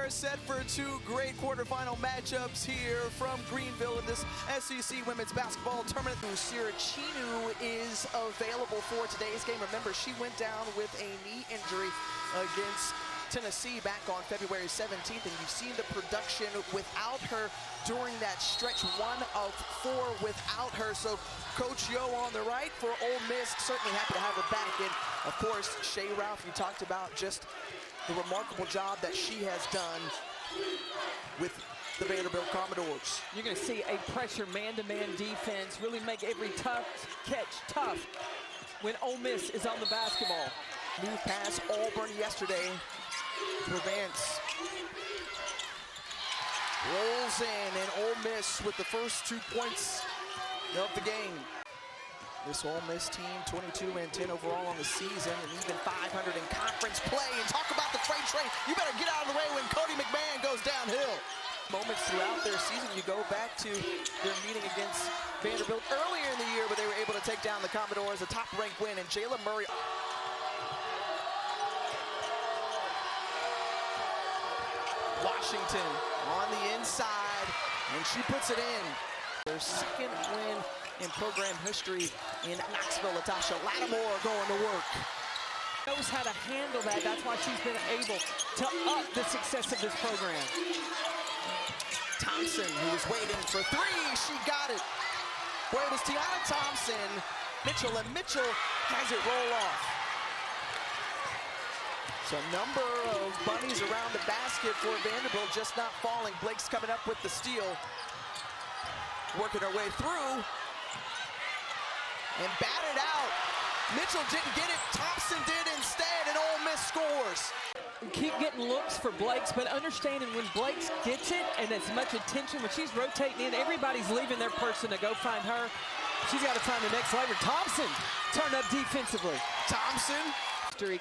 are set for two great quarterfinal matchups here from Greenville in this SEC Women's Basketball Tournament. Chinu is available for today's game. Remember, she went down with a knee injury against Tennessee back on February 17th, and you've seen the production without her during that stretch. 1 of 4 without her. So Coach Yo on the right for Ole Miss, certainly happy to have her back. And of course, Shea Ralph, you talked about just the remarkable job that she has done with the Vanderbilt Commodores. You're going to see a pressure man-to-man defense really make every tough catch tough when Ole Miss is on the basketball. Move past Auburn yesterday to Vance. Rolls in, and Ole Miss with the first 2 points of the game. This Ole Miss team, 22-10 overall on the season, and even 500 in conference play. And talk about the freight train. You better get out of the way when Cotie McMahon goes downhill. Moments throughout their season, you go back to their meeting against Vanderbilt earlier in the year, but they were able to take down the Commodores, a top-ranked win, and Jayla Murray. Washington on the inside, and she puts it in. Their second win in program history in Knoxville. Latasha Lattimore going to work. Knows how to handle that. That's why she's been able to up the success of this program. Thompson, who was waiting for 3, she got it. Boy, it was Tiana Thompson, Mitchell, and Mitchell has it roll off. So a number of bunnies around the basket for Vanderbilt, just not falling. Blake's coming up with the steal. Working her way through. And batted out. Mitchell didn't get it. Thompson did instead, and Ole Miss scores. Keep getting looks for Blake's, but understanding when Blake's gets it and as much attention, when she's rotating in, everybody's leaving their person to go find her. She's got to find the next lever. Thompson turned up defensively. Thompson.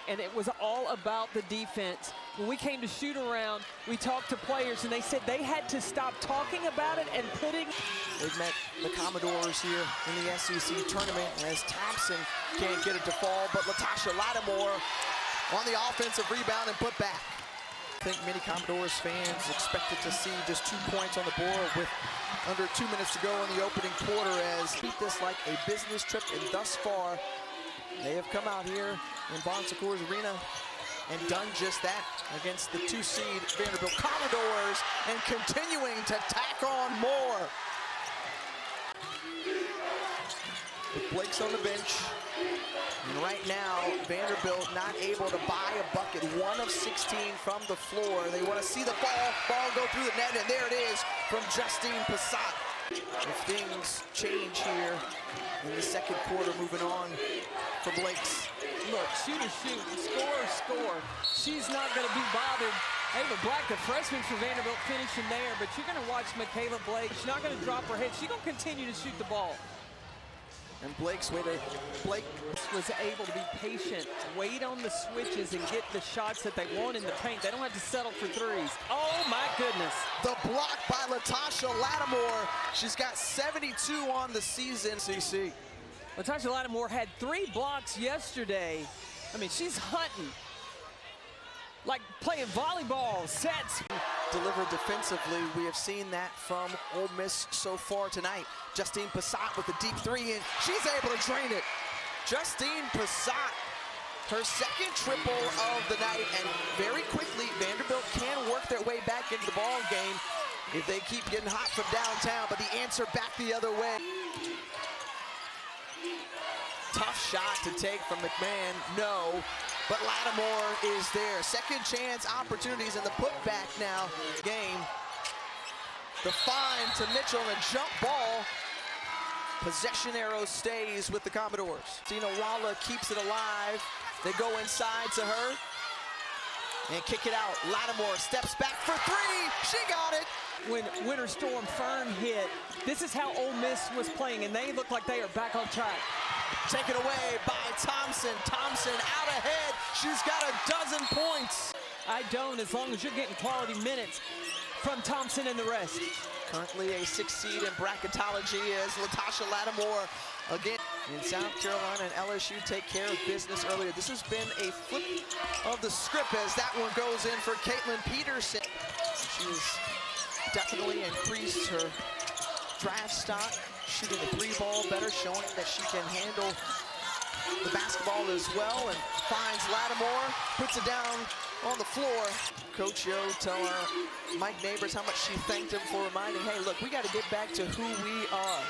And it was all about the defense. When we came to shoot around, we talked to players, and they said they had to stop talking about it and putting. They've met the Commodores here in the SEC tournament as Thompson can't get it to fall, but Latasha Lattimore on the offensive rebound and put back. I think many Commodores fans expected to see just 2 points on the board with under 2 minutes to go in the opening quarter as treat this like a business trip, and thus far they have come out here in Bon Secours Arena and done just that against the 2-seed Vanderbilt Commodores, and continuing to tack on more. With Blake's on the bench, and right now Vanderbilt not able to buy a bucket. 1 of 16 from the floor. They want to see the ball go through the net, and there it is from Justine Passat. If things change here in the second quarter, moving on for Blake's. Look, shoot, score. She's not going to be bothered. Ava Black, the freshman for Vanderbilt, finishing there, but you're going to watch Michaela Blake. She's not going to drop her head. She's going to continue to shoot the ball. And Blake was able to be patient, wait on the switches, and get the shots that they want in the paint. They don't have to settle for threes. Oh, my goodness. The block by Latasha Lattimore. She's got 72 on the season, CC. Latasha Lattimore had 3 blocks yesterday. I mean, she's hunting. Like playing volleyball, sets. Delivered defensively. We have seen that from Ole Miss so far tonight. Justine Passat with the deep 3, and she's able to drain it. Justine Passat, her second triple of the night, and very quickly Vanderbilt can work their way back into the ball game if they keep getting hot from downtown, but the answer back the other way. Tough shot to take from McMahon, no, but Lattimore is there. Second chance opportunities in the putback now game. The find to Mitchell and a jump ball. Possession arrow stays with the Commodores. Tina Walla keeps it alive. They go inside to her and kick it out. Lattimore steps back for 3. She got it. When Winter Storm Fern hit, this is how Ole Miss was playing, and they look like they are back on track. Taken away by Thompson. Thompson out ahead. She's got a 12 points. I don't, as long as you're getting quality minutes from Thompson and the rest. Currently a 6th seed in bracketology as Latasha Lattimore again in South Carolina, and LSU take care of business earlier. This has been a flip of the script as that one goes in for Caitlin Peterson. She has definitely increased her draft stock, shooting the three ball better, showing that she can handle the basketball as well, and finds Lattimore, puts it down on the floor. Coach Yo telling Mike Neighbors how much she thanked him for reminding, hey, look, we got to get back to who we are.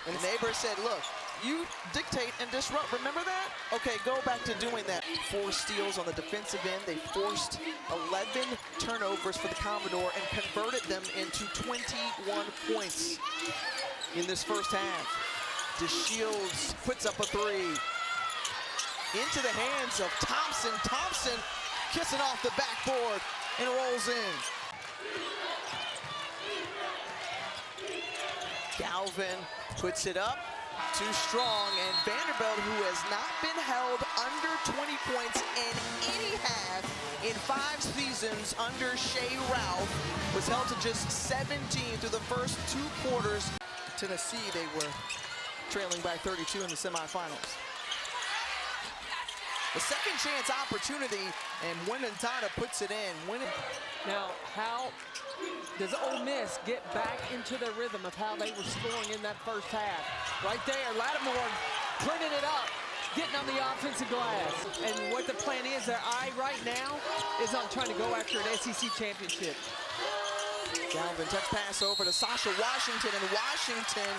And Neighbors said, look, you dictate and disrupt. Remember that? Okay, go back to doing that. 4 steals on the defensive end. They forced 11 turnovers for the Commodore and converted them into 21 points in this first half. DeShields puts up a 3. Into the hands of Thompson. Thompson kissing off the backboard and rolls in. Galvin puts it up. Too strong, and Vanderbilt, who has not been held under 20 points in any half in 5 seasons under Shea Ralph, was held to just 17 through the first 2 quarters. Tennessee, they were trailing by 32 in the semifinals. The second chance opportunity, and Winantana puts it in. Now, how does Ole Miss get back into the rhythm of how they were scoring in that first half? Right there, Lattimore cleaning it up, getting on the offensive glass. And what the plan is, their eye right now is on trying to go after an SEC championship. Galvin, touch pass over to Sasha Washington, and Washington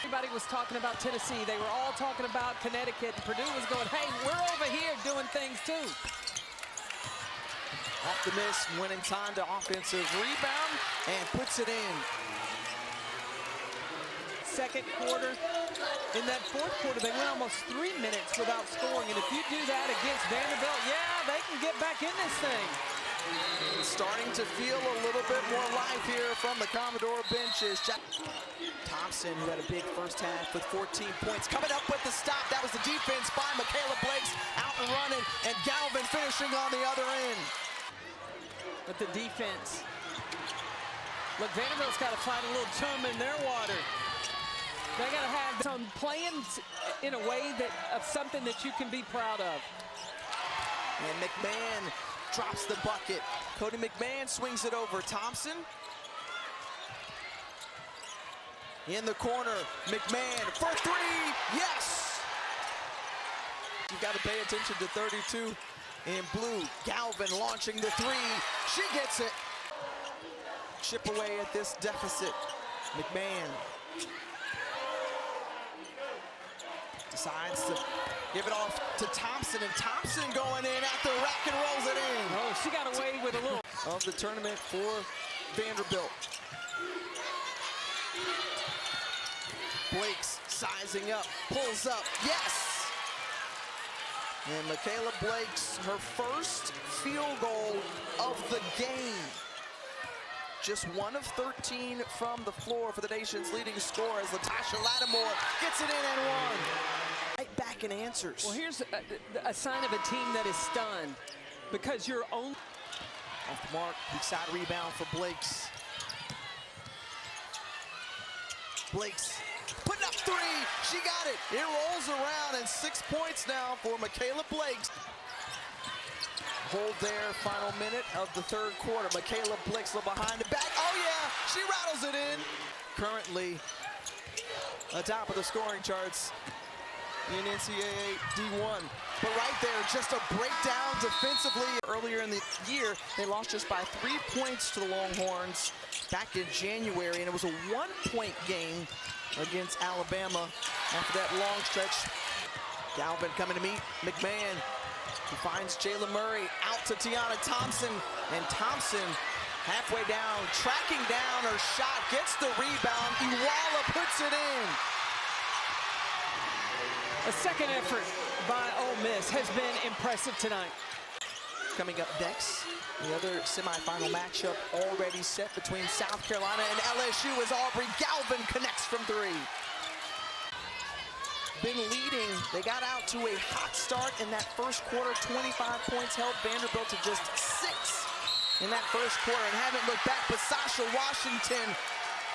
everybody was talking about Tennessee. They were all talking about Connecticut. Purdue was going, hey, we're over here doing things too. Off the miss, Winantana offensive rebound and puts it in. Second quarter. In that fourth quarter, they went almost 3 minutes without scoring. And if you do that against Vanderbilt, yeah, they can get back in this thing. Starting to feel a little bit more life here from the Commodore benches. Thompson, who had a big first half with 14 points, coming up with the stop. That was the defense by Michaela Blakes, out and running, and Galvin finishing on the other end. But the defense. Look, Vanderbilt's got to find a little chum in their water. They got to have some plans in a way of something that you can be proud of. And McMahon drops the bucket. Cotie McMahon swings it over. Thompson in the corner. McMahon for 3. Yes! You've got to pay attention to 32 in blue. Galvin launching the 3. She gets it. Chip away at this deficit. McMahon decides to give it off to Thompson, and Thompson going in at the rack and rolls it in. Oh, she got away with a little of the tournament for Vanderbilt. Blakes sizing up, pulls up, yes! And Michaela Blakes, her first field goal of the game. Just 1 of 13 from the floor for the nation's leading scorer as Latasha Lattimore gets it in and 1. Right back and answers. Well, here's a sign of a team that is stunned, because you're only off the mark, big side rebound for Blakes. Blakes putting up 3, she got it. It rolls around, and 6 points now for Michaela Blakes. Hold there, final minute of the third quarter. Michaela Blakes behind the back. Oh yeah, she rattles it in. Currently atop of the scoring charts in NCAA D1. But right there, just a breakdown defensively. Earlier in the year, they lost just by 3 points to the Longhorns back in January, and it was a 1-point game against Alabama after that long stretch. Galvin coming to meet McMahon, who finds Jayla Murray out to Tiana Thompson, and Thompson halfway down, tracking down her shot, gets the rebound. Iwala puts it in. A second effort by Ole Miss has been impressive tonight. Coming up next, the other semifinal matchup already set between South Carolina and LSU as Aubrey Galvin connects from 3. Been leading. They got out to a hot start in that first quarter. 25 points held Vanderbilt to just 6 in that first quarter and haven't looked back. But Sasha Washington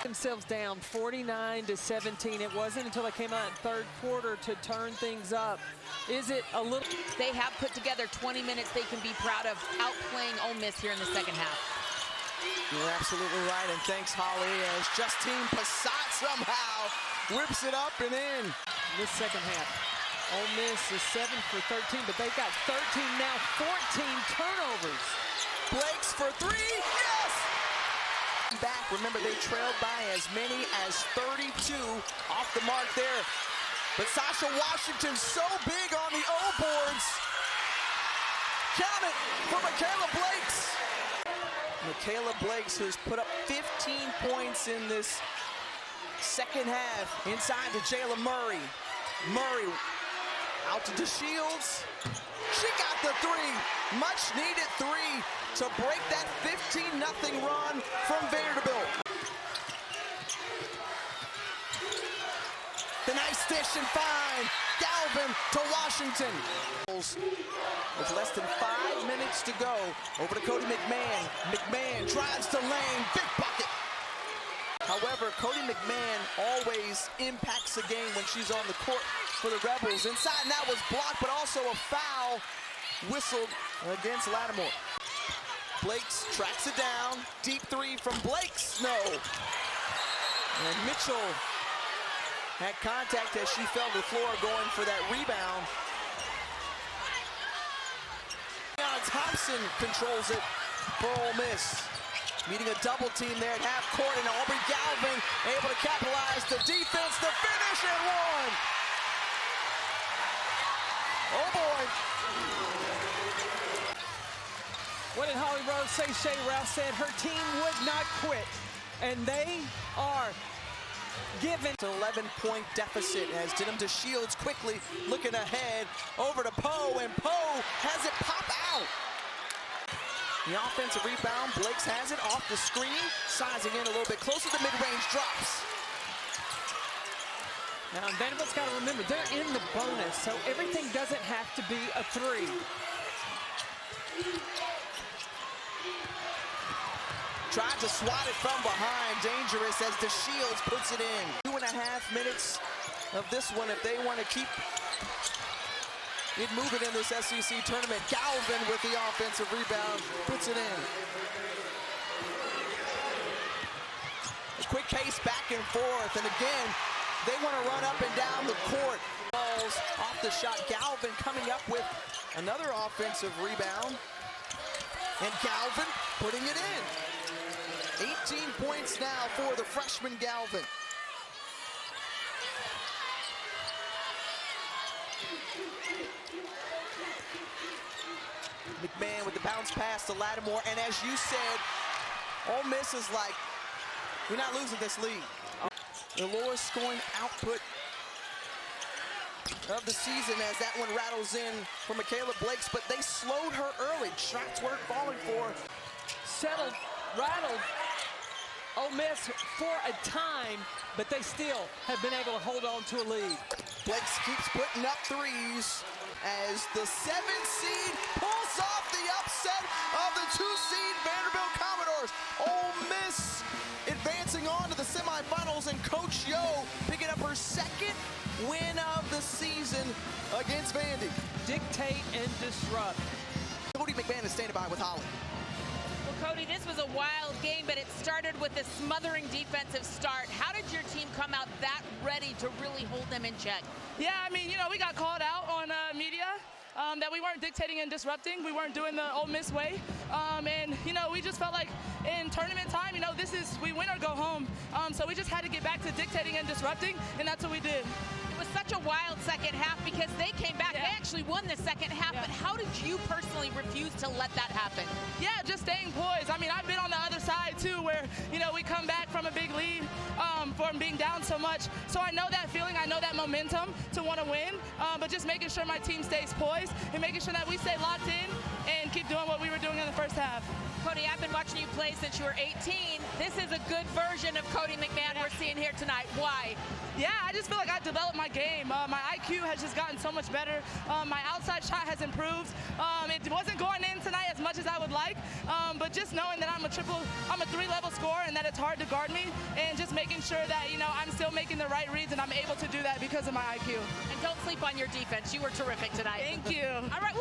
Themselves down 49-17. It wasn't until they came out in third quarter to turn things up. Is it a little? They have put together 20 minutes they can be proud of, outplaying Ole Miss here in the second half. You're absolutely right, and thanks, Holly, as Justine Passat somehow whips it up and in. This second half, Ole Miss is 7 for 13, but they've got 13 now, 14 turnovers. Blakes for three, yes! Back, remember they trailed by as many as 32 off the mark there. But Sasha Washington so big on the O boards. Count it for Michaela Blakes. Michaela Blakes, who's put up 15 points in this second half, inside to Jayla Murray. Murray out to DeShields. She got the three, much needed three to break that 15-0 run from Vanderbilt. The nice dish and find, Galvin to Washington. With less than 5 minutes to go, over to Cotie McMahon. McMahon drives to lane, big bucket. However, Cotie McMahon always impacts the game when she's on the court for the Rebels. Inside, and that was blocked, but also a foul whistled against Lattimore. Blakes tracks it down. Deep three from Blakes, no. And Mitchell had contact as she fell to the floor going for that rebound. Thompson controls it for Ole Miss. Meeting a double team there at half court, and Aubrey Galvin able to capitalize the defense, the finish, and one. Oh boy. What did Holly Rose say? Shay Ralph said her team would not quit, and they are given an 11-point deficit as Denham DeShields quickly looking ahead over to Poe, and Poe has it pop out. The offensive rebound, Blakes has it off the screen, sizing in a little bit closer to mid-range drops. Now Vanderbilt's got to remember they're in the bonus, so everything doesn't have to be a three. Tried to swat it from behind, dangerous as DeShields puts it in. 2.5 minutes of this one if they want to keep it moving in this SEC tournament. Galvin with the offensive rebound, puts it in. A quick case back and forth, and again, they want to run up and down the court. Balls off the shot, Galvin coming up with another offensive rebound, and Galvin putting it in. 18 points now for the freshman Galvin. McMahon with the bounce pass to Lattimore, and as you said, Ole Miss is like, we're not losing this lead. The lowest scoring output of the season as that one rattles in for Michaela Blakes, but they slowed her early. Shots weren't falling for her. Settled, rattled Ole Miss for a time, but they still have been able to hold on to a lead. Blakes keeps putting up threes as the 7th seed pulls off the upset of the 2-seed Vanderbilt Commodores. Ole Miss advancing on to the semifinals, and Coach Yo picking up her 2nd win of the season against Vandy. Dictate and disrupt. Cotie McMahon is standing by with Holly. Well, Cotie, this was a wild game, but it started with a smothering defensive start. How did your team come out that ready to really hold them in check? Yeah, I mean, we got called out on media that we weren't dictating and disrupting. We weren't doing the Ole Miss way. And, we just felt like in tournament time, this is we win or go home. So we just had to get back to dictating and disrupting, and that's what we did. It was such a wild second half because they came back. Yeah. They actually won the second half, but how did you personally refuse to let that happen? Yeah, just staying poised. I mean, I've been on the other side too where, we come back from a big lead from being down so much. So I know that feeling, I know that momentum to want to win, but just making sure my team stays poised and making sure that we stay locked in and keep doing what we were doing in the first half. Cotie, I've been watching you play since you were 18. This is a good version of Cotie McMahon we're seeing here tonight. Why? Yeah, I just feel like I developed my game. My IQ has just gotten so much better. My outside shot has improved. It wasn't going in tonight as much as I would like, But just knowing that I'm a 3-level scorer and that it's hard to guard me, and just making sure that, I'm still making the right reads and I'm able to do that because of my IQ. And don't sleep on your defense. You were terrific tonight. Thank you. All right.